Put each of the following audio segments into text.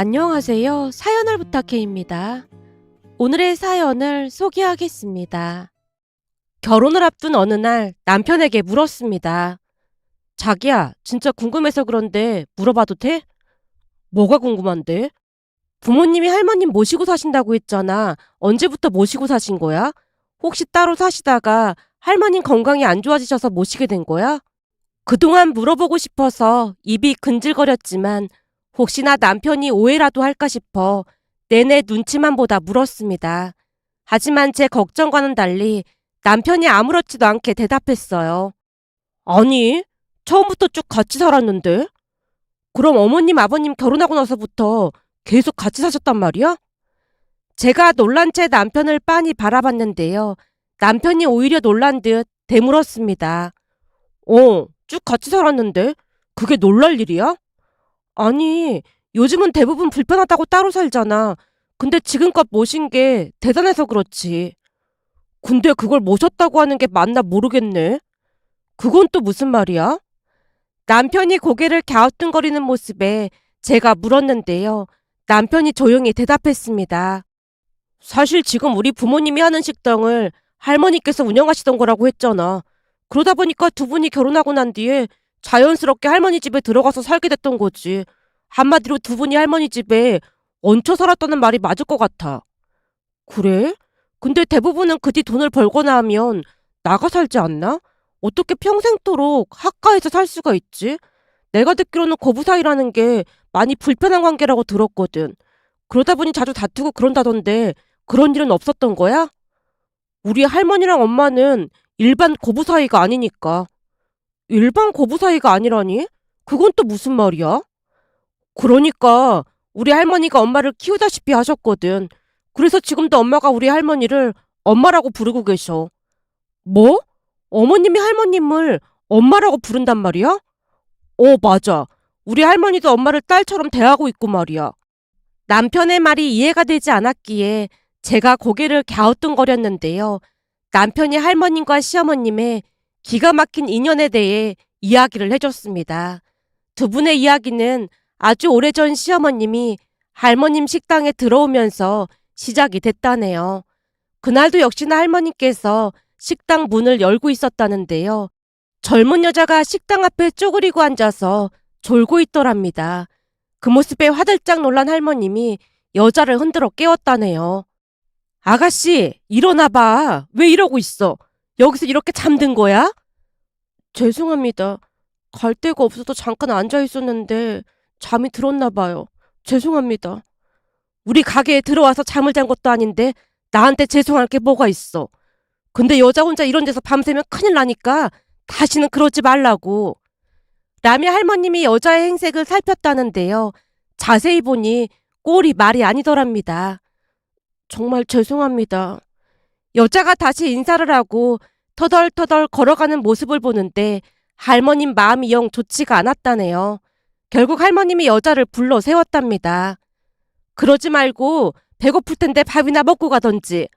안녕하세요. 사연을 부탁해입니다. 오늘의 사연을 소개하겠습니다. 결혼을 앞둔 어느 날 남편에게 물었습니다. 자기야, 진짜 궁금해서 그런데 물어봐도 돼? 뭐가 궁금한데? 부모님이 할머님 모시고 사신다고 했잖아. 언제부터 모시고 사신 거야? 혹시 따로 사시다가 할머님 건강이 안 좋아지셔서 모시게 된 거야? 그동안 물어보고 싶어서 입이 근질거렸지만 혹시나 남편이 오해라도 할까 싶어 내내 눈치만 보다 물었습니다. 하지만 제 걱정과는 달리 남편이 아무렇지도 않게 대답했어요. 아니, 처음부터 쭉 같이 살았는데? 그럼 어머님, 아버님 결혼하고 나서부터 계속 같이 사셨단 말이야? 제가 놀란 채 남편을 빤히 바라봤는데요. 남편이 오히려 놀란 듯 되물었습니다. 쭉 같이 살았는데? 그게 놀랄 일이야? 아니, 요즘은 대부분 불편하다고 따로 살잖아. 근데 지금껏 모신 게 대단해서 그렇지. 근데 그걸 모셨다고 하는 게 맞나 모르겠네. 그건 또 무슨 말이야? 남편이 고개를 갸우뚱거리는 모습에 제가 물었는데요. 남편이 조용히 대답했습니다. 사실 지금 우리 부모님이 하는 식당을 할머니께서 운영하시던 거라고 했잖아. 그러다 보니까 두 분이 결혼하고 난 뒤에 자연스럽게 할머니 집에 들어가서 살게 됐던 거지. 한마디로 두 분이 할머니 집에 얹혀 살았다는 말이 맞을 것 같아. 그래? 근데 대부분은 그 뒤 돈을 벌거나 하면 나가 살지 않나? 어떻게 평생토록 학가에서 살 수가 있지? 내가 듣기로는 고부 사이라는 게 많이 불편한 관계라고 들었거든. 그러다 보니 자주 다투고 그런다던데 그런 일은 없었던 거야? 우리 할머니랑 엄마는 일반 고부 사이가 아니니까. 일반 고부 사이가 아니라니? 그건 또 무슨 말이야? 그러니까 우리 할머니가 엄마를 키우다시피 하셨거든. 그래서 지금도 엄마가 우리 할머니를 엄마라고 부르고 계셔. 뭐? 어머님이 할머님을 엄마라고 부른단 말이야? 맞아. 우리 할머니도 엄마를 딸처럼 대하고 있고 말이야. 남편의 말이 이해가 되지 않았기에 제가 고개를 갸우뚱거렸는데요. 남편이 할머님과 시어머님의 기가 막힌 인연에 대해 이야기를 해줬습니다. 두 분의 이야기는 아주 오래전 시어머님이 할머님 식당에 들어오면서 시작이 됐다네요. 그날도 역시나 할머님께서 식당 문을 열고 있었다는데요. 젊은 여자가 식당 앞에 쪼그리고 앉아서 졸고 있더랍니다. 그 모습에 화들짝 놀란 할머님이 여자를 흔들어 깨웠다네요. 아가씨, 일어나봐. 왜 이러고 있어? 여기서 이렇게 잠든 거야? 죄송합니다. 갈 데가 없어서 잠깐 앉아 있었는데 잠이 들었나 봐요. 죄송합니다. 우리 가게에 들어와서 잠을 잔 것도 아닌데 나한테 죄송할 게 뭐가 있어. 근데 여자 혼자 이런 데서 밤새면 큰일 나니까 다시는 그러지 말라고. 라며 할머님이 여자의 행색을 살폈다는데요. 자세히 보니 꼴이 말이 아니더랍니다. 정말 죄송합니다. 여자가 다시 인사를 하고 터덜터덜 걸어가는 모습을 보는데 할머님 마음이 영 좋지가 않았다네요. 결국 할머님이 여자를 불러 세웠답니다. 그러지 말고 배고플 텐데 밥이나 먹고 가던지.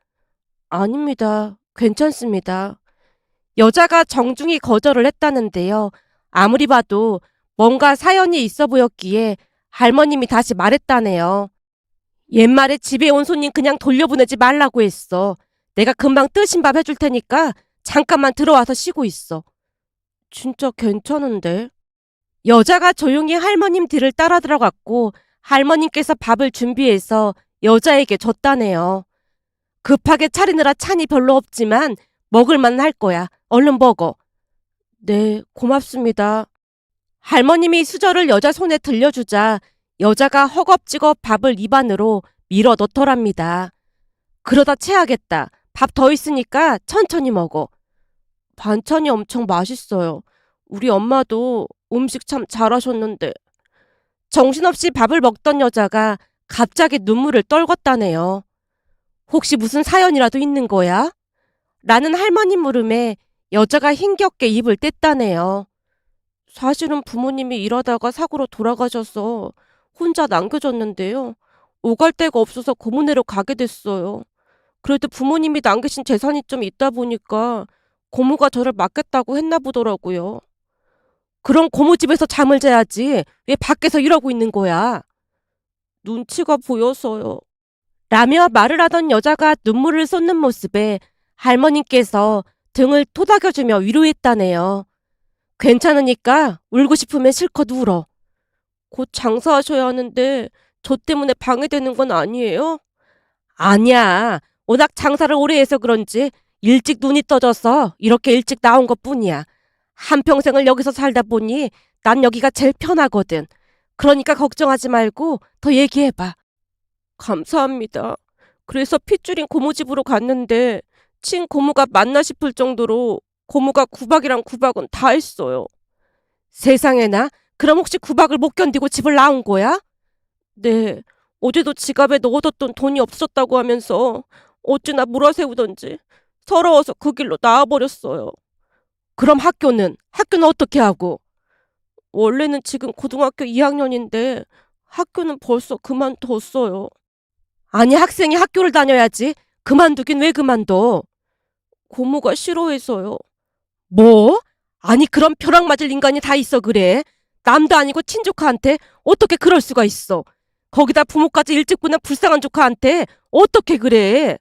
아닙니다. 괜찮습니다. 여자가 정중히 거절을 했다는데요. 아무리 봐도 뭔가 사연이 있어 보였기에 할머님이 다시 말했다네요. 옛말에 집에 온 손님 그냥 돌려보내지 말라고 했어. 내가 금방 뜨신 밥 해줄 테니까 잠깐만 들어와서 쉬고 있어. 진짜 괜찮은데? 여자가 조용히 할머님 뒤를 따라 들어갔고 할머님께서 밥을 준비해서 여자에게 줬다네요. 급하게 차리느라 찬이 별로 없지만 먹을만 할 거야. 얼른 먹어. 네, 고맙습니다. 할머님이 수저를 여자 손에 들려주자 여자가 허겁지겁 밥을 입 안으로 밀어 넣더랍니다. 그러다 체하겠다. 밥 더 있으니까 천천히 먹어. 반찬이 엄청 맛있어요. 우리 엄마도 음식 참 잘하셨는데. 정신없이 밥을 먹던 여자가 갑자기 눈물을 떨궜다네요. 혹시 무슨 사연이라도 있는 거야? 라는 할머님 물음에 여자가 힘겹게 입을 뗐다네요. 사실은 부모님이 일하다가 사고로 돌아가셔서 혼자 남겨졌는데요. 오갈 데가 없어서 고모네로 가게 됐어요. 그래도 부모님이 남기신 재산이 좀 있다 보니까 고모가 저를 맡겠다고 했나 보더라고요. 그럼 고모 집에서 잠을 자야지 왜 밖에서 이러고 있는 거야? 눈치가 보여서요. 라며 말을 하던 여자가 눈물을 쏟는 모습에 할머님께서 등을 토닥여주며 위로했다네요. 괜찮으니까 울고 싶으면 실컷 울어. 곧 장사하셔야 하는데 저 때문에 방해되는 건 아니에요? 아니야. 워낙 장사를 오래 해서 그런지 일찍 눈이 떠져서 이렇게 일찍 나온 것뿐이야. 한평생을 여기서 살다 보니 난 여기가 제일 편하거든. 그러니까 걱정하지 말고 더 얘기해봐. 감사합니다. 그래서 핏줄인 고모 집으로 갔는데 친고모가 맞나 싶을 정도로 고모가 구박이랑 구박은 다 했어요. 세상에나? 그럼 혹시 구박을 못 견디고 집을 나온 거야? 네. 어제도 지갑에 넣어뒀던 돈이 없어졌다고 하면서 어찌나 몰아세우던지 서러워서 그 길로 나와버렸어요. 그럼 학교는 어떻게 하고? 원래는 지금 고등학교 2학년인데 학교는 벌써 그만뒀어요. 아니, 학생이 학교를 다녀야지. 그만두긴 왜 그만둬? 고모가 싫어해서요. 뭐? 아니, 그럼 벼락 맞을 인간이 다 있어 그래? 남도 아니고 친조카한테 어떻게 그럴 수가 있어? 거기다 부모까지 일찍 보낸 불쌍한 조카한테 어떻게 그래?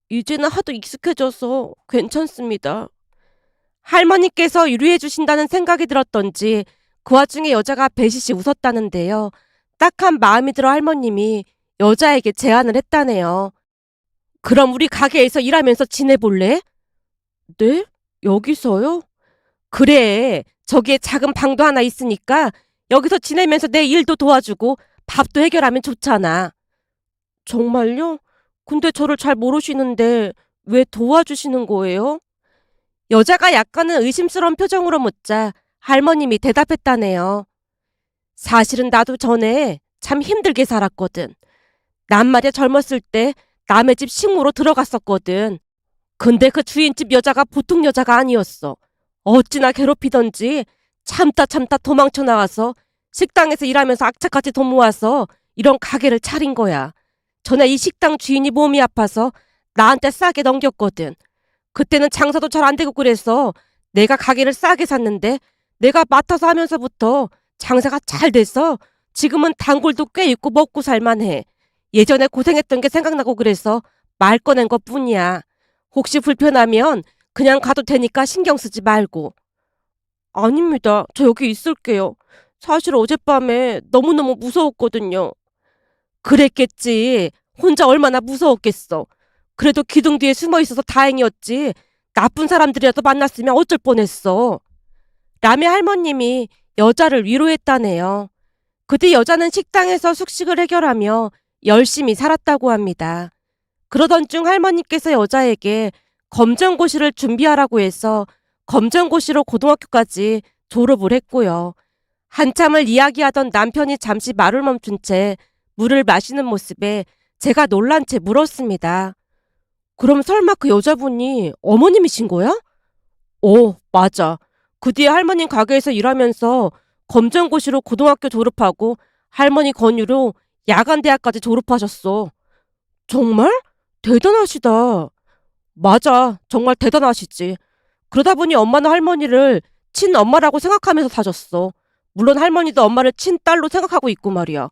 이제는 하도 익숙해져서 괜찮습니다. 할머니께서 유리해 주신다는 생각이 들었던지 그 와중에 여자가 배시시 웃었다는데요. 딱한 마음이 들어 할머님이 여자에게 제안을 했다네요. 그럼 우리 가게에서 일하면서 지내볼래? 네? 여기서요? 그래. 저기에 작은 방도 하나 있으니까 여기서 지내면서 내 일도 도와주고 밥도 해결하면 좋잖아. 정말요? 근데 저를 잘 모르시는데 왜 도와주시는 거예요? 여자가 약간은 의심스러운 표정으로 묻자 할머님이 대답했다네요. 사실은 나도 전에 참 힘들게 살았거든. 난 말이야 젊었을 때 남의 집 식모로 들어갔었거든. 근데 그 주인집 여자가 보통 여자가 아니었어. 어찌나 괴롭히던지 참다 참다 도망쳐 나와서 식당에서 일하면서 악착같이 돈 모아서 이런 가게를 차린 거야. 전에 이 식당 주인이 몸이 아파서 나한테 싸게 넘겼거든. 그때는 장사도 잘 안 되고 그래서 내가 가게를 싸게 샀는데 내가 맡아서 하면서부터 장사가 잘 돼서 지금은 단골도 꽤 있고 먹고 살만해. 예전에 고생했던 게 생각나고 그래서 말 꺼낸 것뿐이야. 혹시 불편하면 그냥 가도 되니까 신경 쓰지 말고. 아닙니다. 저 여기 있을게요. 사실 어젯밤에 너무너무 무서웠거든요. 그랬겠지. 혼자 얼마나 무서웠겠어. 그래도 기둥 뒤에 숨어 있어서 다행이었지. 나쁜 사람들이라도 만났으면 어쩔 뻔했어. 라며 할머님이 여자를 위로했다네요. 그 뒤 여자는 식당에서 숙식을 해결하며 열심히 살았다고 합니다. 그러던 중 할머니께서 여자에게 검정고시를 준비하라고 해서 검정고시로 고등학교까지 졸업을 했고요. 한참을 이야기하던 남편이 잠시 말을 멈춘 채 물을 마시는 모습에 제가 놀란 채 물었습니다. 그럼 설마 그 여자분이 어머님이신 거야? 맞아. 그 뒤에 할머님 가게에서 일하면서 검정고시로 고등학교 졸업하고 할머니 권유로 야간대학까지 졸업하셨어. 정말? 대단하시다. 맞아. 정말 대단하시지. 그러다 보니 엄마는 할머니를 친엄마라고 생각하면서 사셨어. 물론 할머니도 엄마를 친딸로 생각하고 있고 말이야.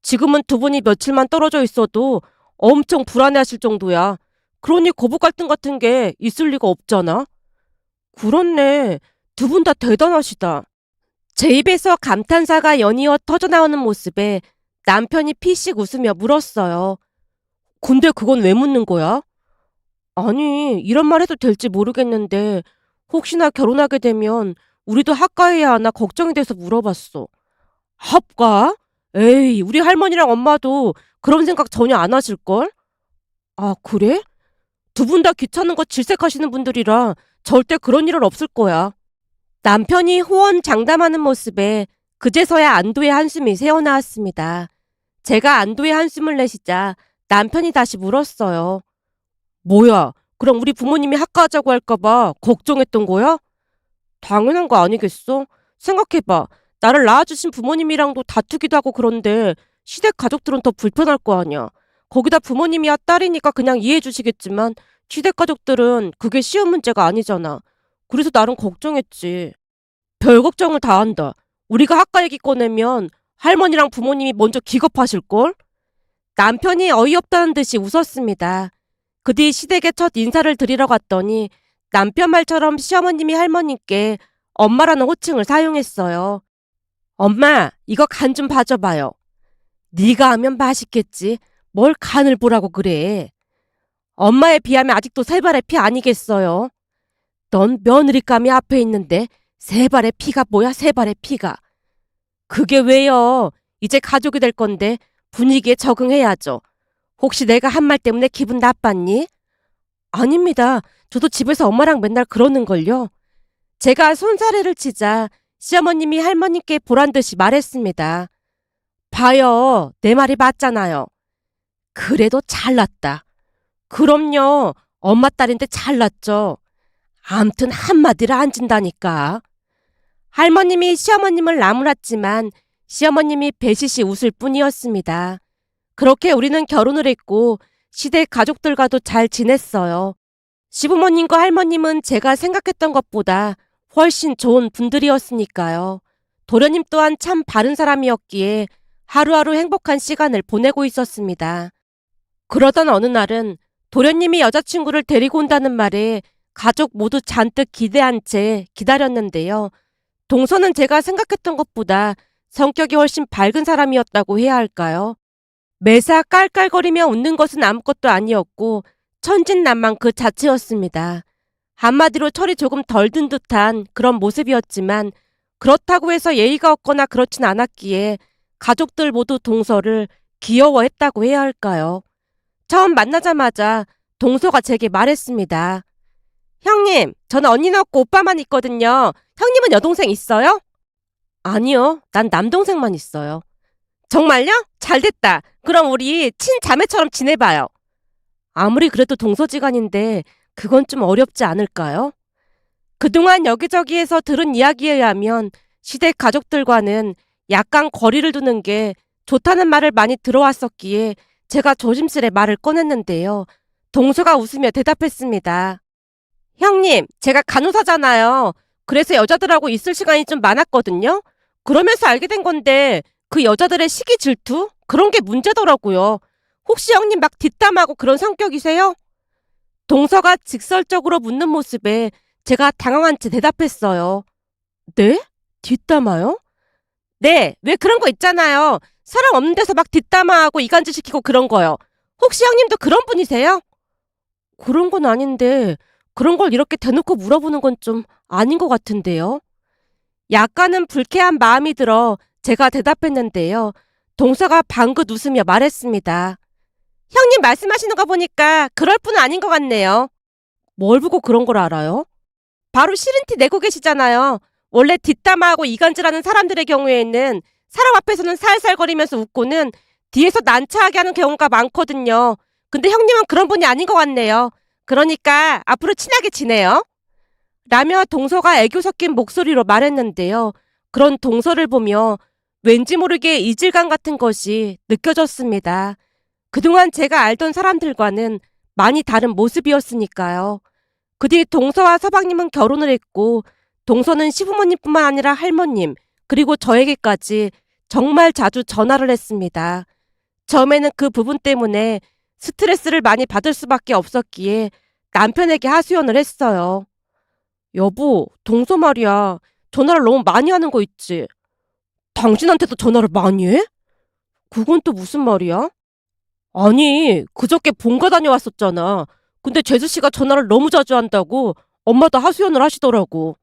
지금은 두 분이 며칠만 떨어져 있어도 엄청 불안해하실 정도야. 그러니 고부 갈등 같은 게 있을 리가 없잖아. 그렇네. 두 분 다 대단하시다. 제 입에서 감탄사가 연이어 터져나오는 모습에 남편이 피식 웃으며 물었어요. 근데 그건 왜 묻는 거야? 아니, 이런 말 해도 될지 모르겠는데 혹시나 결혼하게 되면 우리도 합가해야 하나 걱정이 돼서 물어봤어. 합가? 에이, 우리 할머니랑 엄마도 그런 생각 전혀 안 하실걸? 아, 그래? 두 분 다 귀찮은 거 질색하시는 분들이라 절대 그런 일은 없을 거야. 남편이 호언장담하는 모습에 그제서야 안도의 한숨이 새어나왔습니다. 제가 안도의 한숨을 내쉬자 남편이 다시 물었어요. 뭐야, 그럼 우리 부모님이 학가하자고 할까봐 걱정했던 거야? 당연한 거 아니겠어? 생각해봐. 나를 낳아주신 부모님이랑도 다투기도 하고 그런데 시댁 가족들은 더 불편할 거 아니야. 거기다 부모님이야 딸이니까 그냥 이해해 주시겠지만 시댁 가족들은 그게 쉬운 문제가 아니잖아. 그래서 나름 걱정했지. 별 걱정을 다 한다. 우리가 학가 얘기 꺼내면 할머니랑 부모님이 먼저 기겁하실걸? 남편이 어이없다는 듯이 웃었습니다. 그 뒤 시댁에 첫 인사를 드리러 갔더니 남편 말처럼 시어머님이 할머님께 엄마라는 호칭을 사용했어요. 엄마, 이거 간 좀 봐줘봐요. 네가 하면 맛있겠지. 뭘 간을 보라고 그래. 엄마에 비하면 아직도 세 발의 피 아니겠어요. 넌 며느리감이 앞에 있는데 세 발의 피가 뭐야, 세 발의 피가. 그게 왜요? 이제 가족이 될 건데 분위기에 적응해야죠. 혹시 내가 한 말 때문에 기분 나빴니? 아닙니다. 저도 집에서 엄마랑 맨날 그러는걸요. 제가 손사래를 치자 시어머님이 할머니께 보란 듯이 말했습니다. 봐요. 내 말이 맞잖아요. 그래도 잘났다. 그럼요. 엄마 딸인데 잘났죠. 암튼 한마디를 안 진다니까. 할머님이 시어머님을 나무랐지만 시어머님이 배시시 웃을 뿐이었습니다. 그렇게 우리는 결혼을 했고 시댁 가족들과도 잘 지냈어요. 시부모님과 할머님은 제가 생각했던 것보다 훨씬 좋은 분들이었으니까요. 도련님 또한 참 바른 사람이었기에 하루하루 행복한 시간을 보내고 있었습니다. 그러던 어느 날은 도련님이 여자친구를 데리고 온다는 말에 가족 모두 잔뜩 기대한 채 기다렸는데요. 동서는 제가 생각했던 것보다 성격이 훨씬 밝은 사람이었다고 해야 할까요? 매사 깔깔거리며 웃는 것은 아무것도 아니었고 천진난만 그 자체였습니다. 한마디로 철이 조금 덜 든 듯한 그런 모습이었지만 그렇다고 해서 예의가 없거나 그렇진 않았기에 가족들 모두 동서를 귀여워했다고 해야 할까요? 처음 만나자마자 동서가 제게 말했습니다. 형님, 저는 언니는 없고 오빠만 있거든요. 형님은 여동생 있어요? 아니요, 난 남동생만 있어요. 정말요? 잘됐다. 그럼 우리 친자매처럼 지내봐요. 아무리 그래도 동서지간인데 그건 좀 어렵지 않을까요? 그동안 여기저기에서 들은 이야기에 의하면 시댁 가족들과는 약간 거리를 두는 게 좋다는 말을 많이 들어왔었기에 제가 조심스레 말을 꺼냈는데요. 동서가 웃으며 대답했습니다. 형님, 제가 간호사잖아요. 그래서 여자들하고 있을 시간이 좀 많았거든요. 그러면서 알게 된 건데 그 여자들의 시기 질투? 그런 게 문제더라고요. 혹시 형님 막 뒷담하고 그런 성격이세요? 동서가 직설적으로 묻는 모습에 제가 당황한 채 대답했어요. 네? 뒷담화요? 네, 왜 그런 거 있잖아요. 사람 없는 데서 막 뒷담화하고 이간질 시키고 그런 거요. 혹시 형님도 그런 분이세요? 그런 건 아닌데 그런 걸 이렇게 대놓고 물어보는 건 좀 아닌 것 같은데요. 약간은 불쾌한 마음이 들어 제가 대답했는데요. 동서가 방긋 웃으며 말했습니다. 형님 말씀하시는 거 보니까 그럴 분은 아닌 것 같네요. 뭘 보고 그런 걸 알아요? 바로 싫은 티 내고 계시잖아요. 원래 뒷담화하고 이간질하는 사람들의 경우에는 사람 앞에서는 살살거리면서 웃고는 뒤에서 난처하게 하는 경우가 많거든요. 근데 형님은 그런 분이 아닌 것 같네요. 그러니까 앞으로 친하게 지내요. 라며 동서가 애교 섞인 목소리로 말했는데요. 그런 동서를 보며 왠지 모르게 이질감 같은 것이 느껴졌습니다. 그동안 제가 알던 사람들과는 많이 다른 모습이었으니까요. 그 뒤 동서와 서방님은 결혼을 했고 동서는 시부모님뿐만 아니라 할머님 그리고 저에게까지 정말 자주 전화를 했습니다. 처음에는 그 부분 때문에 스트레스를 많이 받을 수밖에 없었기에 남편에게 하소연을 했어요. 여보, 동서 말이야. 전화를 너무 많이 하는 거 있지? 당신한테도 전화를 많이 해? 그건 또 무슨 말이야? 아니, 그저께 본가 다녀왔었잖아. 근데 재수 씨가 전화를 너무 자주 한다고 엄마도 하소연을 하시더라고.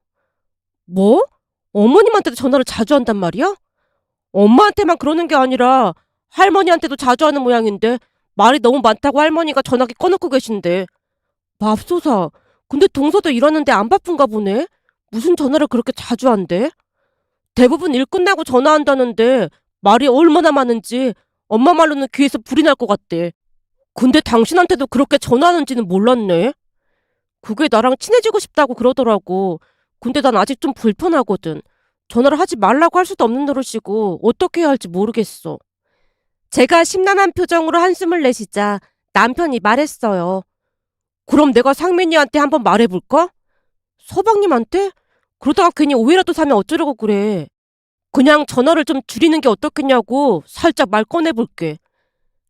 뭐? 어머님한테도 전화를 자주 한단 말이야? 엄마한테만 그러는 게 아니라 할머니한테도 자주 하는 모양인데 말이 너무 많다고 할머니가 전화기 꺼놓고 계신데. 맙소사. 근데 동서도 일하는데 안 바쁜가 보네? 무슨 전화를 그렇게 자주 한대? 대부분 일 끝나고 전화한다는데 말이 얼마나 많은지 엄마 말로는 귀에서 불이 날 것 같대. 근데 당신한테도 그렇게 전화하는지는 몰랐네. 그게 나랑 친해지고 싶다고 그러더라고. 근데 난 아직 좀 불편하거든. 전화를 하지 말라고 할 수도 없는 노릇이고 어떻게 해야 할지 모르겠어. 제가 심란한 표정으로 한숨을 내쉬자 남편이 말했어요. 그럼 내가 상민이한테 한번 말해볼까? 서방님한테? 그러다가 괜히 오해라도 사면 어쩌려고 그래. 그냥 전화를 좀 줄이는 게 어떻겠냐고 살짝 말 꺼내볼게.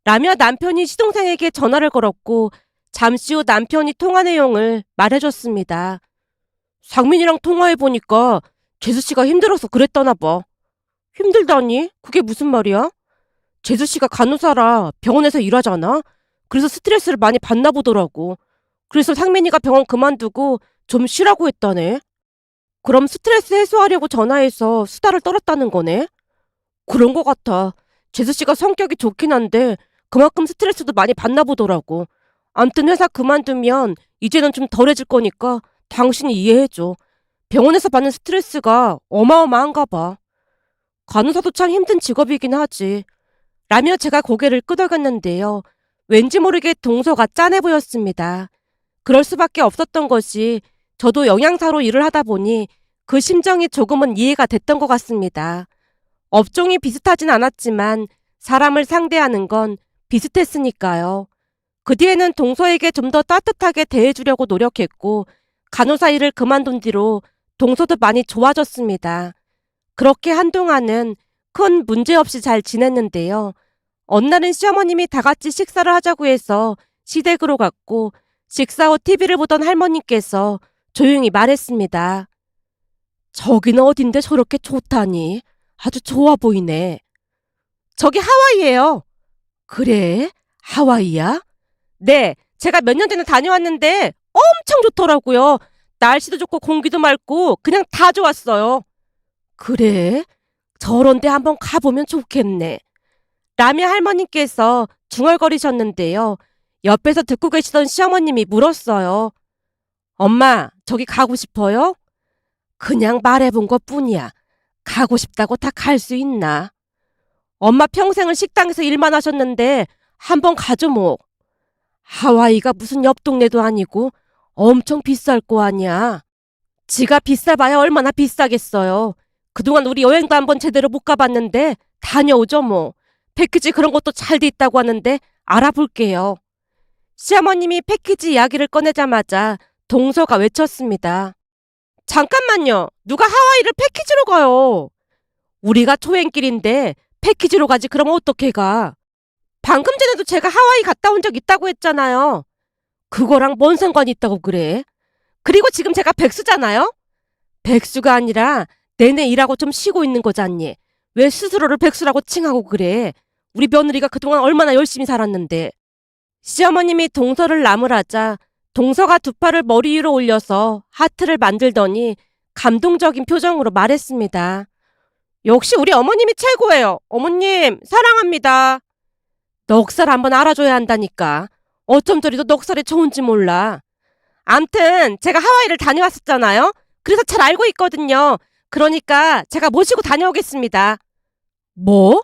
라며 남편이 시동생에게 전화를 걸었고 잠시 후 남편이 통화 내용을 말해줬습니다. 상민이랑 통화해보니까 재수씨가 힘들어서 그랬다나 봐. 힘들다니? 그게 무슨 말이야? 재수씨가 간호사라 병원에서 일하잖아? 그래서 스트레스를 많이 받나 보더라고. 그래서 상민이가 병원 그만두고 좀 쉬라고 했다네. 그럼 스트레스 해소하려고 전화해서 수다를 떨었다는 거네? 그런 거 같아. 재수씨가 성격이 좋긴 한데 그만큼 스트레스도 많이 받나 보더라고. 암튼 회사 그만두면 이제는 좀 덜해질 거니까 당신이 이해해줘. 병원에서 받는 스트레스가 어마어마한가 봐. 간호사도 참 힘든 직업이긴 하지. 라며 제가 고개를 끄덕였는데요. 왠지 모르게 동서가 짠해 보였습니다. 그럴 수밖에 없었던 것이 저도 영양사로 일을 하다 보니 그 심정이 조금은 이해가 됐던 것 같습니다. 업종이 비슷하진 않았지만 사람을 상대하는 건 비슷했으니까요. 그 뒤에는 동서에게 좀 더 따뜻하게 대해주려고 노력했고 간호사 일을 그만둔 뒤로 동서도 많이 좋아졌습니다. 그렇게 한동안은 큰 문제 없이 잘 지냈는데요. 어느 날은 시어머님이 다 같이 식사를 하자고 해서 시댁으로 갔고 식사 후 TV를 보던 할머님께서 조용히 말했습니다. 저기는 어딘데 저렇게 좋다니? 아주 좋아 보이네. 저기 하와이예요. 그래? 하와이야? 네, 제가 몇 년 전에 다녀왔는데 엄청 좋더라고요. 날씨도 좋고 공기도 맑고 그냥 다 좋았어요. 그래? 저런 데 한번 가보면 좋겠네. 라며 할머님께서 중얼거리셨는데요. 옆에서 듣고 계시던 시어머님이 물었어요. 엄마, 저기 가고 싶어요? 그냥 말해본 것뿐이야. 가고 싶다고 다 갈 수 있나? 엄마 평생을 식당에서 일만 하셨는데 한번 가죠 뭐. 하와이가 무슨 옆 동네도 아니고 엄청 비쌀 거 아니야. 지가 비싸봐야 얼마나 비싸겠어요. 그동안 우리 여행도 한번 제대로 못 가봤는데 다녀오죠 뭐. 패키지 그런 것도 잘 돼 있다고 하는데 알아볼게요. 시어머님이 패키지 이야기를 꺼내자마자 동서가 외쳤습니다. 잠깐만요. 누가 하와이를 패키지로 가요? 우리가 초행길인데 패키지로 가지 그러면 어떻게 가? 방금 전에도 제가 하와이 갔다 온 적 있다고 했잖아요. 그거랑 뭔 상관이 있다고 그래? 그리고 지금 제가 백수잖아요? 백수가 아니라 내내 일하고 좀 쉬고 있는 거잖니. 왜 스스로를 백수라고 칭하고 그래? 우리 며느리가 그동안 얼마나 열심히 살았는데. 시어머님이 동서를 나무라자 동서가 두 팔을 머리 위로 올려서 하트를 만들더니 감동적인 표정으로 말했습니다. 역시 우리 어머님이 최고예요. 어머님 사랑합니다. 넉살 한번 알아줘야 한다니까. 어쩜 저리도 넉살이 좋은지 몰라. 암튼 제가 하와이를 다녀왔었잖아요. 그래서 잘 알고 있거든요. 그러니까 제가 모시고 다녀오겠습니다. 뭐?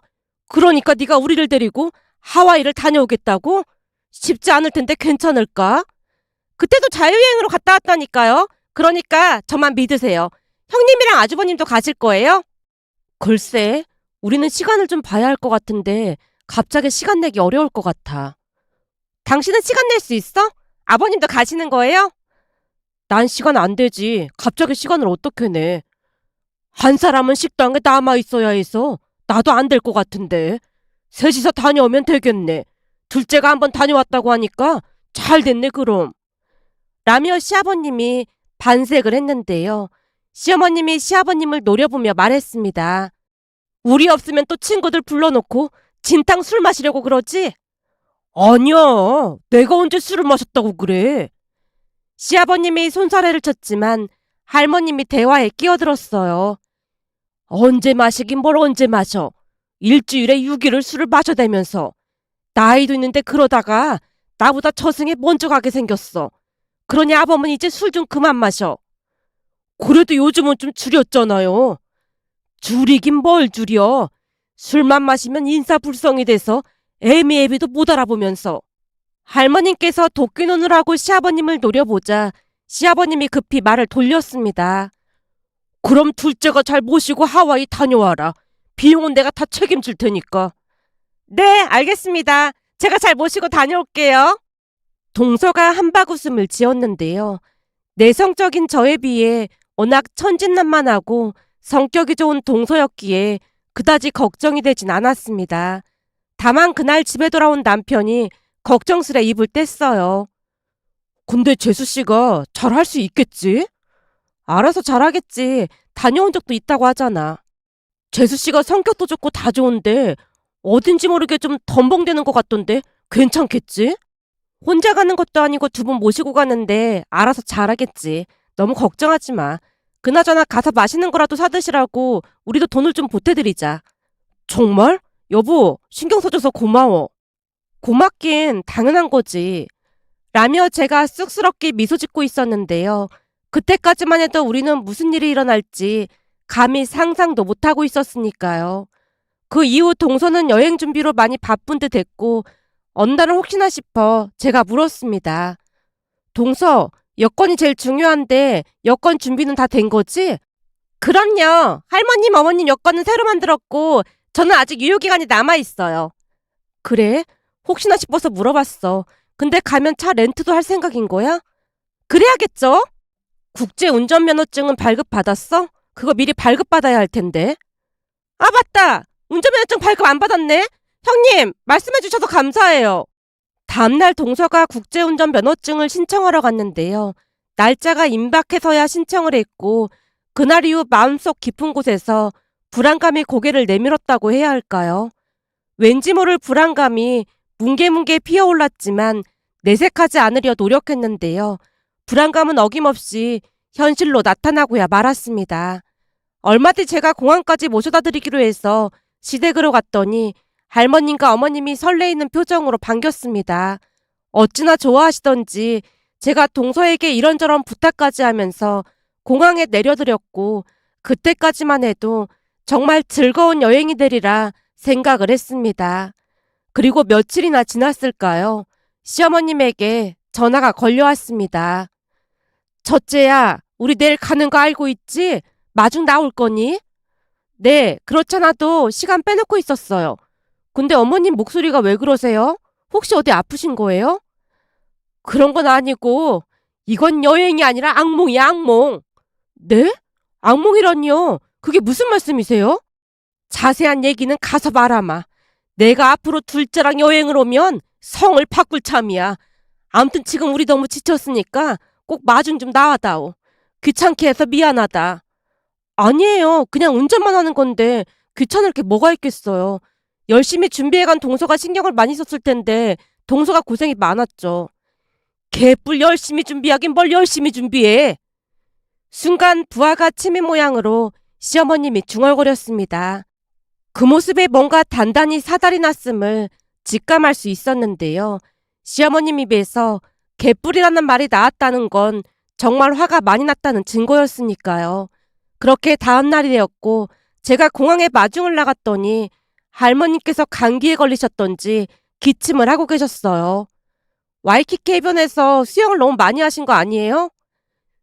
그러니까 네가 우리를 데리고 하와이를 다녀오겠다고? 쉽지 않을 텐데 괜찮을까? 그때도 자유여행으로 갔다 왔다니까요. 그러니까 저만 믿으세요. 형님이랑 아주버님도 가실 거예요? 글쎄, 우리는 시간을 좀 봐야 할 것 같은데 갑자기 시간 내기 어려울 것 같아. 당신은 시간 낼 수 있어? 아버님도 가시는 거예요? 난 시간 안 되지. 갑자기 시간을 어떻게 내? 한 사람은 식당에 남아 있어야 해서 나도 안 될 것 같은데. 셋이서 다녀오면 되겠네. 둘째가 한번 다녀왔다고 하니까 잘 됐네 그럼. 라며 시아버님이 반색을 했는데요. 시어머님이 시아버님을 노려보며 말했습니다. 우리 없으면 또 친구들 불러놓고 진탕 술 마시려고 그러지? 아니야. 내가 언제 술을 마셨다고 그래. 시아버님이 손사래를 쳤지만 할머님이 대화에 끼어들었어요. 언제 마시긴 뭘 언제 마셔. 일주일에 6일을 술을 마셔대면서. 나이도 있는데 그러다가 나보다 저승에 먼저 가게 생겼어. 그러니 아범은 이제 술 좀 그만 마셔. 그래도 요즘은 좀 줄였잖아요. 줄이긴 뭘 줄여. 술만 마시면 인사불성이 돼서 애미애비도 못 알아보면서. 할머님께서 도끼 눈을 하고 시아버님을 노려보자 시아버님이 급히 말을 돌렸습니다. 그럼 둘째가 잘 모시고 하와이 다녀와라. 비용은 내가 다 책임질 테니까. 네, 알겠습니다. 제가 잘 모시고 다녀올게요. 동서가 한바구음을 지었는데요. 내성적인 저에 비해 워낙 천진난만하고 성격이 좋은 동서였기에 그다지 걱정이 되진 않았습니다. 다만 그날 집에 돌아온 남편이 걱정스레 입을 뗐어요. 근데 재수 씨가 잘할 수 있겠지? 알아서 잘하겠지. 다녀온 적도 있다고 하잖아. 재수 씨가 성격도 좋고 다 좋은데 어딘지 모르게 좀 덤벙대는 것 같던데 괜찮겠지? 혼자 가는 것도 아니고 두 분 모시고 가는데 알아서 잘하겠지. 너무 걱정하지 마. 그나저나 가서 맛있는 거라도 사드시라고 우리도 돈을 좀 보태드리자. 정말? 여보, 신경 써줘서 고마워. 고맙긴 당연한 거지. 라며 제가 쑥스럽게 미소 짓고 있었는데요. 그때까지만 해도 우리는 무슨 일이 일어날지 감히 상상도 못하고 있었으니까요. 그 이후 동서는 여행 준비로 많이 바쁜 듯 했고 어느 날은 혹시나 싶어 제가 물었습니다. 동서, 여권이 제일 중요한데 여권 준비는 다 된 거지? 그럼요. 할머님, 어머님 여권은 새로 만들었고 저는 아직 유효기간이 남아있어요. 그래? 혹시나 싶어서 물어봤어. 근데 가면 차 렌트도 할 생각인 거야? 그래야겠죠? 국제운전면허증은 발급받았어? 그거 미리 발급받아야 할 텐데. 아, 맞다! 운전면허증 발급 안 받았네? 형님, 말씀해주셔서 감사해요. 다음날 동서가 국제운전면허증을 신청하러 갔는데요. 날짜가 임박해서야 신청을 했고 그날 이후 마음속 깊은 곳에서 불안감이 고개를 내밀었다고 해야 할까요? 왠지 모를 불안감이 뭉게뭉게 피어올랐지만 내색하지 않으려 노력했는데요. 불안감은 어김없이 현실로 나타나고야 말았습니다. 얼마 뒤 제가 공항까지 모셔다 드리기로 해서 시댁으로 갔더니 할머님과 어머님이 설레이는 표정으로 반겼습니다. 어찌나 좋아하시던지 제가 동서에게 이런저런 부탁까지 하면서 공항에 내려드렸고 그때까지만 해도 정말 즐거운 여행이 되리라 생각을 했습니다. 그리고 며칠이나 지났을까요? 시어머님에게 전화가 걸려왔습니다. 첫째야, 우리 내일 가는 거 알고 있지? 마중 나올 거니? 네, 그렇잖아도 시간 빼놓고 있었어요. 근데 어머님 목소리가 왜 그러세요? 혹시 어디 아프신 거예요? 그런 건 아니고 이건 여행이 아니라 악몽이야, 악몽. 네? 악몽이라니요? 그게 무슨 말씀이세요? 자세한 얘기는 가서 말아마. 내가 앞으로 둘째랑 여행을 오면 성을 바꿀 참이야. 암튼 지금 우리 너무 지쳤으니까 꼭 마중 좀 나와다오. 귀찮게 해서 미안하다. 아니에요. 그냥 운전만 하는 건데 귀찮을 게 뭐가 있겠어요. 열심히 준비해간 동서가 신경을 많이 썼을 텐데 동서가 고생이 많았죠. 개뿔 열심히 준비하긴 뭘 열심히 준비해. 순간 부하가 치민 모양으로 시어머님이 중얼거렸습니다. 그 모습에 뭔가 단단히 사달이 났음을 직감할 수 있었는데요. 시어머님 입에서 개뿔이라는 말이 나왔다는 건 정말 화가 많이 났다는 증거였으니까요. 그렇게 다음 날이 되었고 제가 공항에 마중을 나갔더니 할머님께서 감기에 걸리셨던지 기침을 하고 계셨어요. 와이키키 해변에서 수영을 너무 많이 하신 거 아니에요?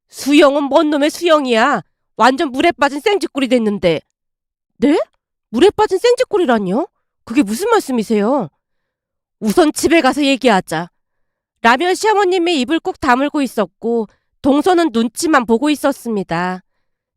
수영은 뭔 놈의 수영이야. 완전 물에 빠진 생쥐꼴이 됐는데. 네? 물에 빠진 생쥐꼴이라니요? 그게 무슨 말씀이세요? 우선 집에 가서 얘기하자. 라면 시어머님이 입을 꾹 다물고 있었고 동서는 눈치만 보고 있었습니다.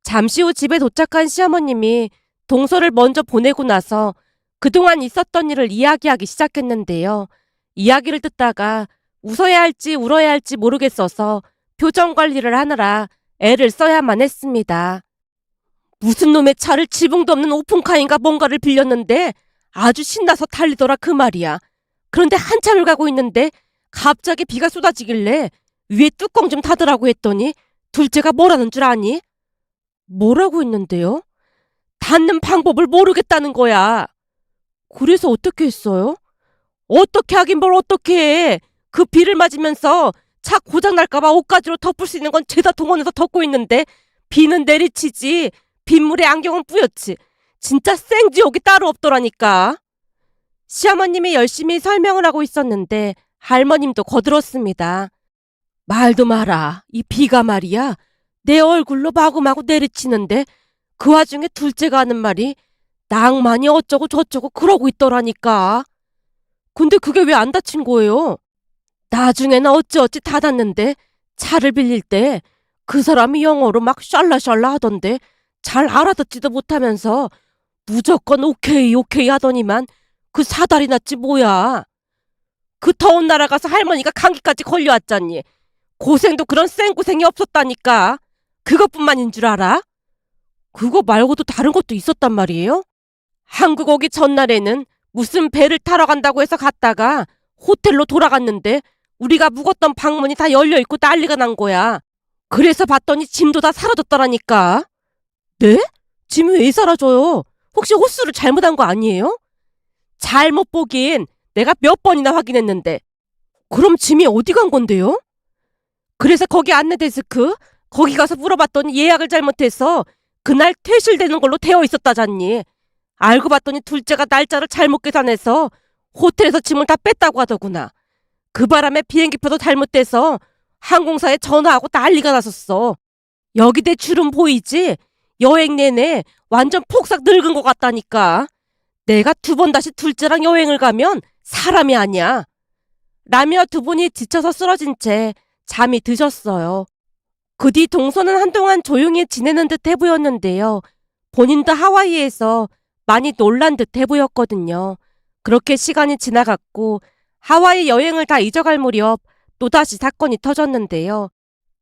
잠시 후 집에 도착한 시어머님이 동서를 먼저 보내고 나서 그동안 있었던 일을 이야기하기 시작했는데요. 이야기를 듣다가 웃어야 할지 울어야 할지 모르겠어서 표정 관리를 하느라 애를 써야만 했습니다. 무슨 놈의 차를 지붕도 없는 오픈카인가 뭔가를 빌렸는데 아주 신나서 달리더라 그 말이야. 그런데 한참을 가고 있는데 갑자기 비가 쏟아지길래 위에 뚜껑 좀 닫으라고 했더니 둘째가 뭐라는 줄 아니? 뭐라고 했는데요? 닫는 방법을 모르겠다는 거야. 그래서 어떻게 했어요? 어떻게 하긴 뭘 어떻게 해. 그 비를 맞으면서 차 고장 날까봐 옷가지로 덮을 수 있는 건 죄다 동원해서 덮고 있는데 비는 내리치지 빗물에 안경은 뿌옇지. 진짜 생지옥이 따로 없더라니까. 시어머님이 열심히 설명을 하고 있었는데 할머님도 거들었습니다. 말도 마라. 이 비가 말이야. 내 얼굴로 마구마구 내리치는데 그 와중에 둘째가 하는 말이 낭만이 어쩌고 저쩌고 그러고 있더라니까. 근데 그게 왜 안 다친 거예요? 나중에는 어찌어찌 닫았는데 차를 빌릴 때 그 사람이 영어로 막 샬라샬라 하던데 잘 알아듣지도 못하면서 무조건 오케이 오케이 하더니만 그 사달이 났지 뭐야. 그 더운 나라 가서 할머니가 감기까지 걸려왔잖니. 고생도 그런 생고생이 없었다니까. 그것뿐만인 줄 알아? 그거 말고도 다른 것도 있었단 말이에요? 한국 오기 전날에는 무슨 배를 타러 간다고 해서 갔다가 호텔로 돌아갔는데 우리가 묵었던 방문이 다 열려있고 난리가 난 거야. 그래서 봤더니 짐도 다 사라졌더라니까. 네? 짐이 왜 사라져요? 혹시 호수를 잘못한 거 아니에요? 잘못 보긴 내가 몇 번이나 확인했는데. 그럼 짐이 어디 간 건데요? 그래서 거기 안내 데스크 거기 가서 물어봤더니 예약을 잘못해서 그날 퇴실되는 걸로 되어 있었다잖니. 알고 봤더니 둘째가 날짜를 잘못 계산해서 호텔에서 짐을 다 뺐다고 하더구나. 그 바람에 비행기표도 잘못돼서 항공사에 전화하고 난리가 났었어. 여기대 주름 보이지? 여행 내내 완전 폭삭 늙은 것 같다니까. 내가 2번 다시 둘째랑 여행을 가면 사람이 아니야. 라며 2분이 지쳐서 쓰러진 채 잠이 드셨어요. 그 뒤 동서는 한동안 조용히 지내는 듯 해 보였는데요. 본인도 하와이에서 많이 놀란 듯 해 보였거든요. 그렇게 시간이 지나갔고 하와이 여행을 다 잊어갈 무렵 또다시 사건이 터졌는데요.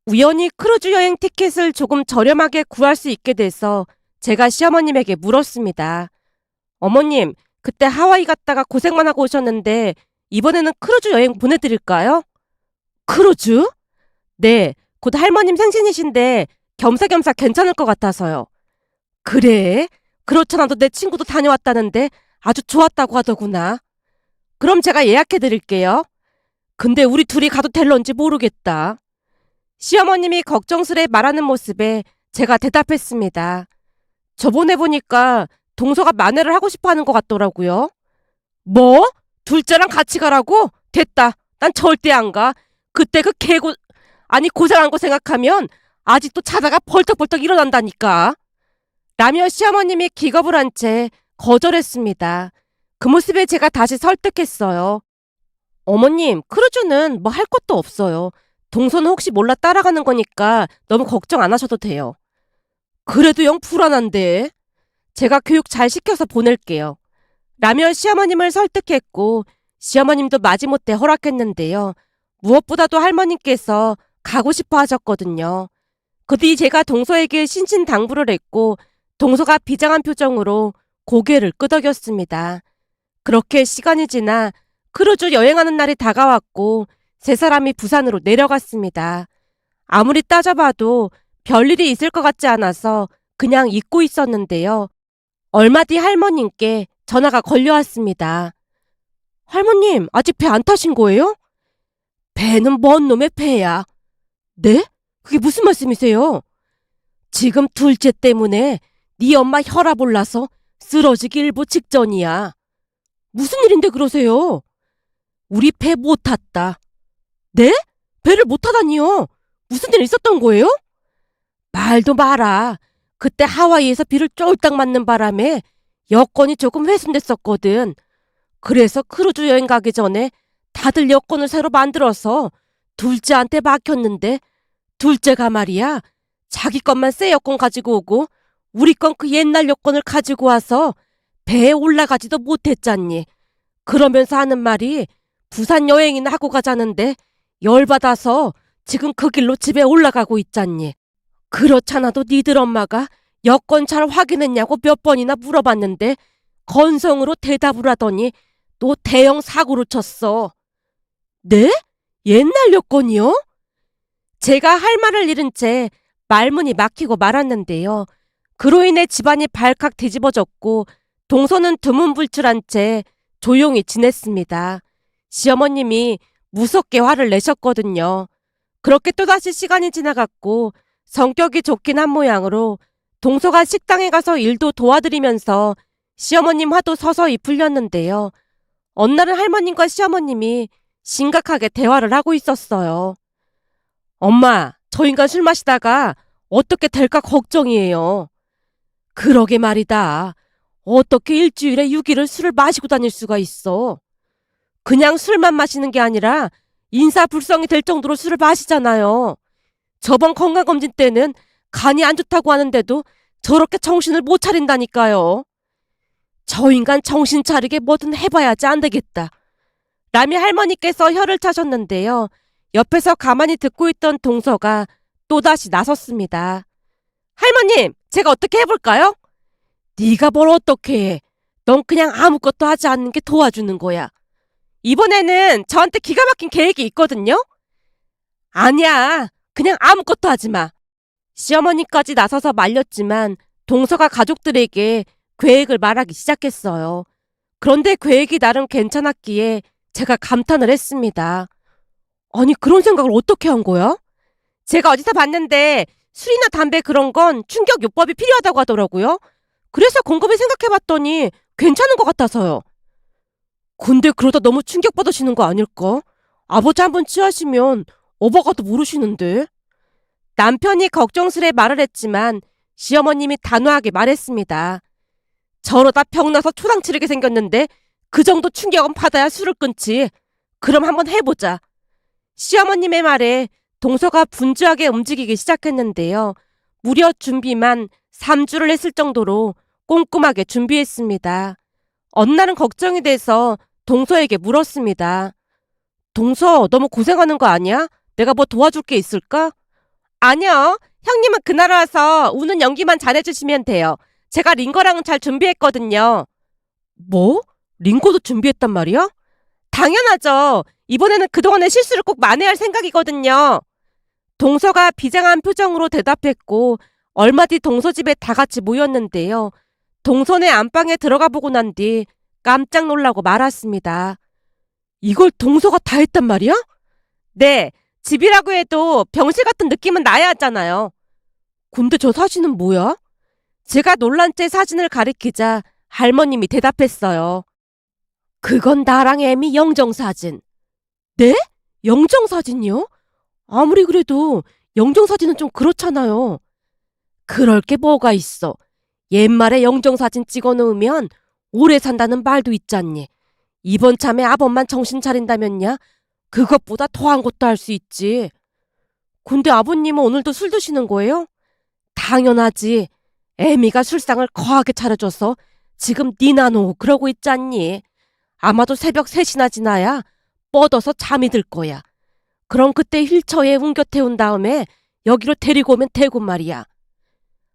우연히 크루즈 여행 티켓을 조금 저렴하게 구할 수 있게 돼서 제가 시어머님에게 물었습니다. 어머님, 그때 하와이 갔다가 고생만 하고 오셨는데 이번에는 크루즈 여행 보내드릴까요? 크루즈? 네, 곧 할머님 생신이신데 겸사겸사 괜찮을 것 같아서요. 그래? 그렇잖아도 내 친구도 다녀왔다는데 아주 좋았다고 하더구나. 그럼 제가 예약해드릴게요. 근데 우리 둘이 가도 될런지 모르겠다. 시어머님이 걱정스레 말하는 모습에 제가 대답했습니다. 저번에 보니까 동서가 만회를 하고 싶어 하는 것 같더라고요. 뭐? 둘째랑 같이 가라고? 됐다. 난 절대 안 가. 그때 그 고생한 거 생각하면 아직도 자다가 벌떡벌떡 일어난다니까. 라며 시어머님이 기겁을 한 채 거절했습니다. 그 모습에 제가 다시 설득했어요. 어머님, 크루즈는 뭐 할 것도 없어요. 동서는 혹시 몰라 따라가는 거니까 너무 걱정 안 하셔도 돼요. 그래도 영 불안한데. 제가 교육 잘 시켜서 보낼게요. 라며 시어머님을 설득했고 시어머님도 마지못해 허락했는데요. 무엇보다도 할머님께서 가고 싶어 하셨거든요. 그 뒤 제가 동서에게 신신당부를 했고 동서가 비장한 표정으로 고개를 끄덕였습니다. 그렇게 시간이 지나 크루즈 여행하는 날이 다가왔고 세 사람이 부산으로 내려갔습니다. 아무리 따져봐도 별일이 있을 것 같지 않아서 그냥 잊고 있었는데요. 얼마 뒤 할머님께 전화가 걸려왔습니다. 할머님, 아직 배 안 타신 거예요? 배는 뭔 놈의 배야. 네? 그게 무슨 말씀이세요? 지금 둘째 때문에 네 엄마 혈압 올라서 쓰러지기 일보 직전이야. 무슨 일인데 그러세요? 우리 배 못 탔다. 네? 배를 못 타다니요? 무슨 일 있었던 거예요? 말도 마라. 그때 하와이에서 비를 쫄딱 맞는 바람에 여권이 조금 훼손됐었거든. 그래서 크루즈 여행 가기 전에 다들 여권을 새로 만들어서 둘째한테 맡겼는데 둘째가 말이야. 자기 것만 새 여권 가지고 오고 우리 건 그 옛날 여권을 가지고 와서 배에 올라가지도 못했잖니. 그러면서 하는 말이 부산 여행이나 하고 가자는데 열받아서 지금 그 길로 집에 올라가고 있잖니. 그렇잖아도 니들 엄마가 여권 잘 확인했냐고 몇 번이나 물어봤는데 건성으로 대답을 하더니 또 대형 사고를 쳤어. 네? 옛날 여권이요? 제가 할 말을 잃은 채 말문이 막히고 말았는데요. 그로 인해 집안이 발칵 뒤집어졌고 동서는 두문불출한 채 조용히 지냈습니다. 시어머님이 무섭게 화를 내셨거든요. 그렇게 또다시 시간이 지나갔고 성격이 좋긴 한 모양으로 동서가 식당에 가서 일도 도와드리면서 시어머님 화도 서서히 풀렸는데요. 어느 날은 할머님과 시어머님이 심각하게 대화를 하고 있었어요. 엄마, 저 인간 술 마시다가 어떻게 될까 걱정이에요. 그러게 말이다. 어떻게 일주일에 6일을 술을 마시고 다닐 수가 있어. 그냥 술만 마시는 게 아니라 인사불성이 될 정도로 술을 마시잖아요. 저번 건강검진 때는 간이 안 좋다고 하는데도 저렇게 정신을 못 차린다니까요. 저 인간 정신 차리게 뭐든 해봐야지 안 되겠다. 라며 할머니께서 혀를 차셨는데요. 옆에서 가만히 듣고 있던 동서가 또다시 나섰습니다. 할머님, 제가 어떻게 해볼까요? 네가 뭘 어떻게 해. 넌 그냥 아무것도 하지 않는 게 도와주는 거야. 이번에는 저한테 기가 막힌 계획이 있거든요. 아니야. 그냥 아무것도 하지 마. 시어머니까지 나서서 말렸지만 동서가 가족들에게 계획을 말하기 시작했어요. 그런데 계획이 나름 괜찮았기에 제가 감탄을 했습니다. 아니, 그런 생각을 어떻게 한 거야? 제가 어디서 봤는데 술이나 담배 그런 건 충격요법이 필요하다고 하더라고요. 그래서 곰곰이 생각해봤더니 괜찮은 것 같아서요. 근데 그러다 너무 충격받으시는 거 아닐까? 아버지 한번 취하시면 오버가도 모르시는데. 남편이 걱정스레 말을 했지만 시어머님이 단호하게 말했습니다. 저러다 병나서 초당 치르게 생겼는데 그 정도 충격은 받아야 술을 끊지. 그럼 한번 해보자. 시어머님의 말에 동서가 분주하게 움직이기 시작했는데요. 무려 준비만 3주를 했을 정도로 꼼꼼하게 준비했습니다. 어느 날은 걱정이 돼서 동서에게 물었습니다. 동서, 너무 고생하는 거 아니야? 내가 뭐 도와줄 게 있을까? 아니요. 형님은 그날 와서 우는 연기만 잘해주시면 돼요. 제가 링거랑은 잘 준비했거든요. 뭐? 링거도 준비했단 말이야? 당연하죠. 이번에는 그동안의 실수를 꼭 만회할 생각이거든요. 동서가 비장한 표정으로 대답했고 얼마 뒤 동서 집에 다 같이 모였는데요. 동서네 안방에 들어가 보고 난 뒤 깜짝 놀라고 말았습니다. 이걸 동서가 다 했단 말이야? 네, 집이라고 해도 병실 같은 느낌은 나야 하잖아요. 근데 저 사진은 뭐야? 제가 놀란 채 사진을 가리키자 할머님이 대답했어요. 그건 나랑 애미 영정사진. 네? 영정사진이요? 아무리 그래도 영정사진은 좀 그렇잖아요. 그럴 게 뭐가 있어. 옛말에 영정사진 찍어 놓으면 오래 산다는 말도 있잖니. 이번 참에 아범만 정신 차린다면야 그것보다 더한 것도 할 수 있지. 근데 아버님은 오늘도 술 드시는 거예요? 당연하지. 애미가 술상을 거하게 차려줘서 지금 니나노 그러고 있잖니. 아마도 새벽 3시나 지나야 뻗어서 잠이 들 거야. 그럼 그때 휠체어에 옮겨 태운 다음에 여기로 데리고 오면 되고 말이야.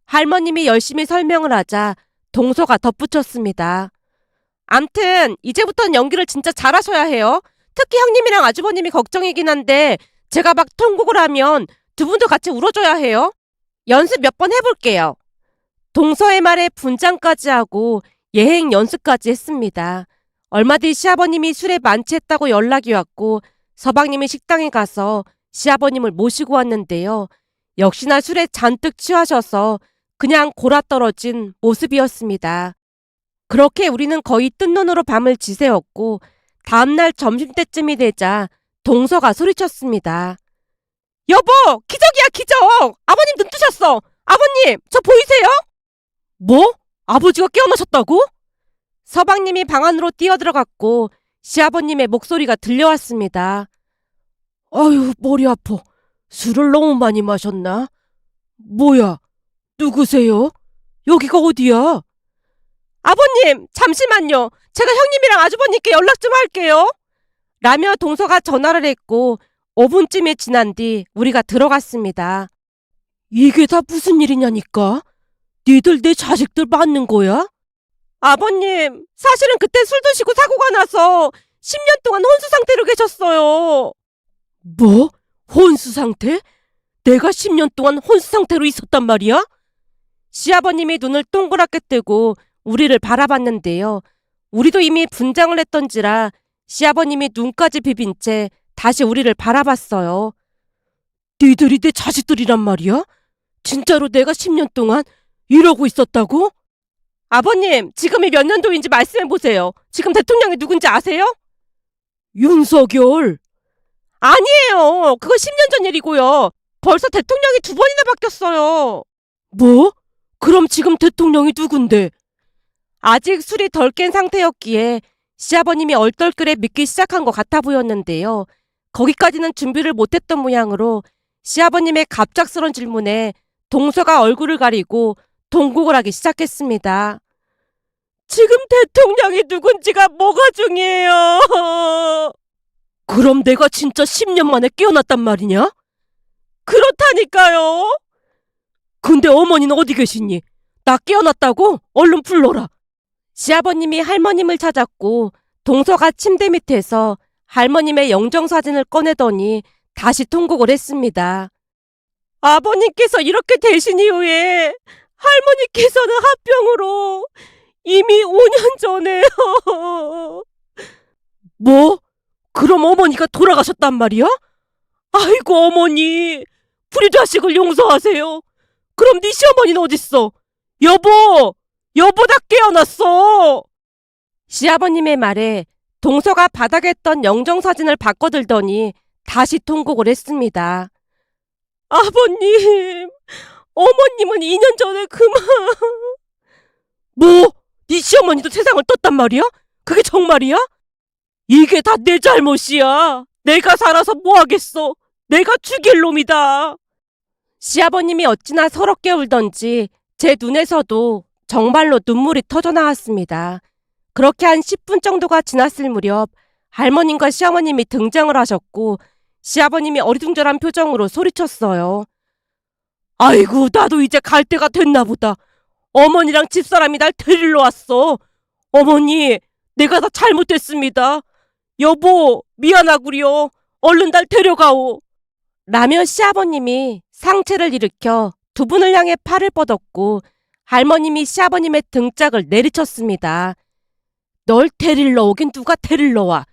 할머님이 열심히 설명을 하자 동서가 덧붙였습니다. 암튼 이제부터는 연기를 진짜 잘하셔야 해요. 특히 형님이랑 아주버님이 걱정이긴 한데 제가 막 통곡을 하면 두 분도 같이 울어줘야 해요. 연습 몇 번 해볼게요. 동서의 말에 분장까지 하고 예행 연습까지 했습니다. 얼마 뒤 시아버님이 술에 만취했다고 연락이 왔고 서방님이 식당에 가서 시아버님을 모시고 왔는데요. 역시나 술에 잔뜩 취하셔서 그냥 골아떨어진 모습이었습니다. 그렇게 우리는 거의 뜬 눈으로 밤을 지새웠고 다음날 점심때쯤이 되자 동서가 소리쳤습니다. 여보! 기적이야 기적! 아버님 눈 뜨셨어! 아버님! 저 보이세요? 뭐? 아버지가 깨어나셨다고? 서방님이 방 안으로 뛰어들어갔고 시아버님의 목소리가 들려왔습니다. 아유, 머리 아파. 술을 너무 많이 마셨나? 뭐야? 누구세요? 여기가 어디야? 아버님, 잠시만요. 제가 형님이랑 아주버님께 연락 좀 할게요. 라며 동서가 전화를 했고 5분쯤이 지난 뒤 우리가 들어갔습니다. 이게 다 무슨 일이냐니까? 니들 내 자식들 맞는 거야? 아버님, 사실은 그때 술 드시고 사고가 나서 10년 동안 혼수 상태로 계셨어요. 뭐? 혼수 상태? 내가 10년 동안 혼수 상태로 있었단 말이야? 시아버님이 눈을 동그랗게 뜨고 우리를 바라봤는데요. 우리도 이미 분장을 했던지라 시아버님이 눈까지 비빈 채 다시 우리를 바라봤어요. 니들이 내 자식들이란 말이야? 진짜로 내가 10년 동안 이러고 있었다고? 아버님, 지금이 몇 년도인지 말씀해보세요. 지금 대통령이 누군지 아세요? 윤석열. 아니에요. 그거 10년 전 일이고요. 벌써 대통령이 2번이나 바뀌었어요. 뭐? 그럼 지금 대통령이 누군데? 아직 술이 덜 깬 상태였기에 시아버님이 얼떨결에 믿기 시작한 것 같아 보였는데요. 거기까지는 준비를 못했던 모양으로 시아버님의 갑작스런 질문에 동서가 얼굴을 가리고 통곡을 하기 시작했습니다. 지금 대통령이 누군지가 뭐가 중요해요. 그럼 내가 진짜 10년 만에 깨어났단 말이냐? 그렇다니까요. 근데 어머니는 어디 계시니? 나 깨어났다고? 얼른 불러라. 시아버님이 할머님을 찾았고 동서가 침대 밑에서 할머님의 영정사진을 꺼내더니 다시 통곡을 했습니다. 아버님께서 이렇게 되신 이후에 할머니께서는 합병으로 이미 5년 전에요. 뭐? 그럼 어머니가 돌아가셨단 말이야? 아이고 어머니, 불의자식을 용서하세요. 그럼 네 시어머니는 어딨어? 여보! 여보, 나 깨어났어! 시아버님의 말에 동서가 바닥에 있던 영정사진을 바꿔들더니 다시 통곡을 했습니다. 아버님, 어머님은 2년 전에 그만... 뭐? 네 시어머니도 세상을 떴단 말이야? 그게 정말이야? 이게 다 내 잘못이야. 내가 살아서 뭐 하겠어. 내가 죽일 놈이다. 시아버님이 어찌나 서럽게 울던지 제 눈에서도 정말로 눈물이 터져 나왔습니다. 그렇게 한 10분 정도가 지났을 무렵 할머님과 시어머님이 등장을 하셨고 시아버님이 어리둥절한 표정으로 소리쳤어요. 아이고, 나도 이제 갈 때가 됐나 보다. 어머니랑 집사람이 날 데리러 왔어. 어머니, 내가 다 잘못했습니다. 여보, 미안하구려. 얼른 날 데려가오. 라며 시아버님이 상체를 일으켜 두 분을 향해 팔을 뻗었고 할머님이 시아버님의 등짝을 내리쳤습니다. 널 데리러 오긴 누가 데리러 와.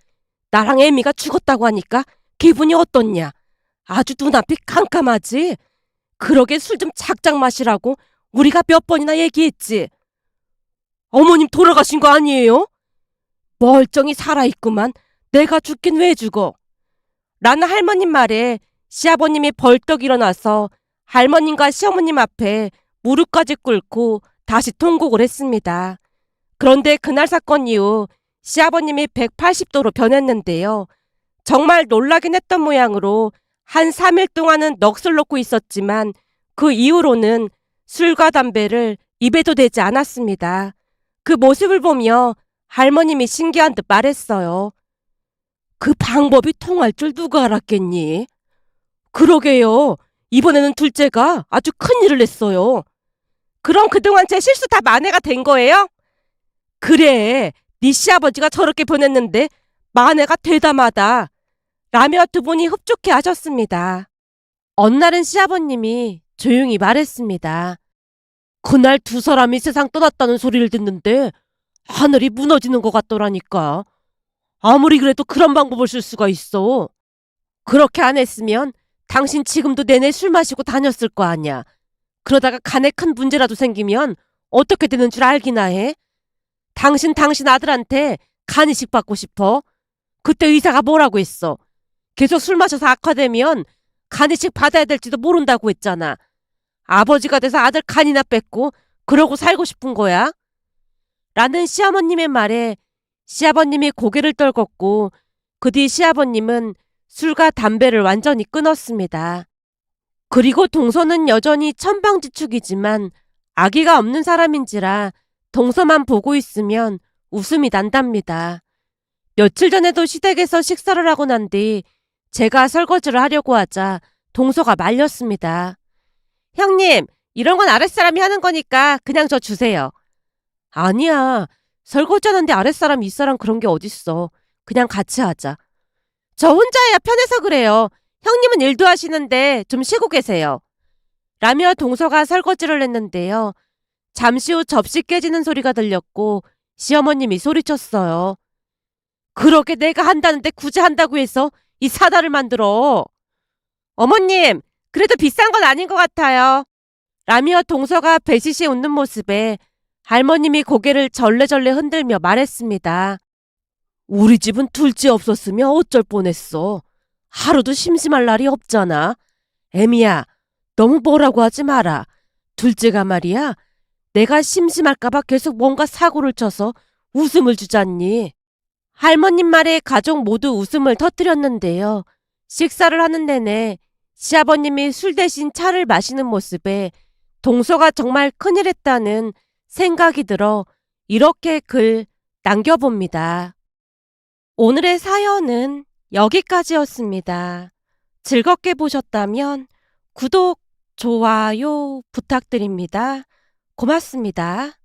나랑 애미가 죽었다고 하니까 기분이 어떻냐. 아주 눈앞이 깜깜하지. 그러게 술 좀 작작 마시라고 우리가 몇 번이나 얘기했지. 어머님 돌아가신 거 아니에요? 멀쩡히 살아있구만. 내가 죽긴 왜 죽어. 라는 할머님 말에 시아버님이 벌떡 일어나서 할머님과 시어머님 앞에 무릎까지 꿇고 다시 통곡을 했습니다. 그런데 그날 사건 이후 시아버님이 180도로 변했는데요. 정말 놀라긴 했던 모양으로 한 3일 동안은 넋을 놓고 있었지만 그 이후로는 술과 담배를 입에도 대지 않았습니다. 그 모습을 보며 할머님이 신기한 듯 말했어요. 그 방법이 통할 줄 누가 알았겠니? 그러게요. 이번에는 둘째가 아주 큰일을 했어요. 그럼 그동안 제 실수 다 만회가 된 거예요? 그래, 네 시아버지가 저렇게 변했는데 만회가 되다마다 라며 두 분이 흡족해 하셨습니다. 어느 날은 시아버님이 조용히 말했습니다. 그날 두 사람이 세상 떠났다는 소리를 듣는데 하늘이 무너지는 것 같더라니까. 아무리 그래도 그런 방법을 쓸 수가 있어. 그렇게 안 했으면 당신 지금도 내내 술 마시고 다녔을 거 아니야. 그러다가 간에 큰 문제라도 생기면 어떻게 되는 줄 알기나 해? 당신 아들한테 간 이식 받고 싶어? 그때 의사가 뭐라고 했어? 계속 술 마셔서 악화되면 간 이식 받아야 될지도 모른다고 했잖아. 아버지가 돼서 아들 간이나 뺏고 그러고 살고 싶은 거야? 라는 시어머님의 말에 시아버님이 고개를 떨궜고 그 뒤 시아버님은 술과 담배를 완전히 끊었습니다. 그리고 동서는 여전히 천방지축이지만 아기가 없는 사람인지라 동서만 보고 있으면 웃음이 난답니다. 며칠 전에도 시댁에서 식사를 하고 난 뒤 제가 설거지를 하려고 하자 동서가 말렸습니다. 형님, 이런 건 아랫사람이 하는 거니까 그냥 저 주세요. 아니야. 설거지하는데 아랫사람 윗사람 그런 게 어딨어. 그냥 같이 하자. 저 혼자야 편해서 그래요. 형님은 일도 하시는데 좀 쉬고 계세요. 라며 동서가 설거지를 했는데요. 잠시 후 접시 깨지는 소리가 들렸고 시어머님이 소리쳤어요. 그렇게 내가 한다는데 굳이 한다고 해서 이 사다를 만들어. 어머님, 그래도 비싼 건 아닌 것 같아요. 라며 동서가 배시시 웃는 모습에 할머님이 고개를 절레절레 흔들며 말했습니다. 우리 집은 둘째 없었으면 어쩔 뻔했어. 하루도 심심할 날이 없잖아. 애미야, 너무 뭐라고 하지 마라. 둘째가 말이야, 내가 심심할까봐 계속 뭔가 사고를 쳐서 웃음을 주잖니. 할머님 말에 가족 모두 웃음을 터뜨렸는데요. 식사를 하는 내내 시아버님이 술 대신 차를 마시는 모습에 동서가 정말 큰일 했다는 생각이 들어 이렇게 글 남겨봅니다. 오늘의 사연은 여기까지였습니다. 즐겁게 보셨다면 구독, 좋아요 부탁드립니다. 고맙습니다.